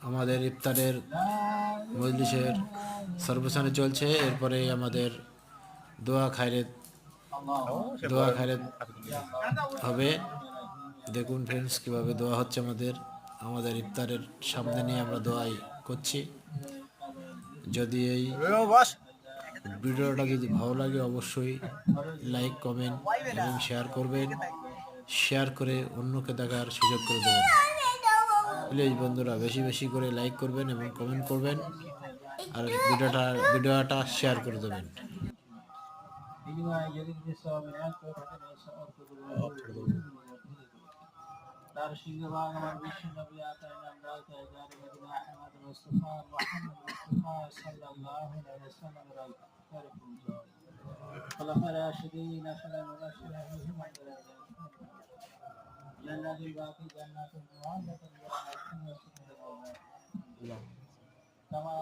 আমাদের ইফতারের মজলিসের সর্বসানে চলছে। এরপরে আমাদের দোয়া খায়রাত হবে। দেখুন ফ্রেন্ডস কীভাবে দোয়া হচ্ছে। আমাদের ইফতারের সামনে নিয়ে আমরা দোয়াই করছি। যদি এই ভিডিওটা যদি ভালো লাগে অবশ্যই লাইক কমেন্ট এবং শেয়ার করবেন। শেয়ার করে অন্যকে দেখার সুযোগ করে দেবেন। প্লিজ বন্ধুরা বেশি বেশি করে লাইক করবেন এবং কমেন্ট করবেন আর ভিডিওটা শেয়ার করে দেবেন। তার সিংহভাগ আমার বিশ্ব নবী আতা ইনাম রাউতা জারি মদিনা আহমদ মুস্তাফা মুহাম্মদ মুস্তাফা সাল্লাল্লাহু আলাইহি ওয়াসাল্লাম রাউতা তারিকুম খলাফা রাশিদিন আসলা মুবাশশিরা বিহিম জান্নাতুল বাকি জান্নাতুল মুআল্লাতুল ওয়া তামাম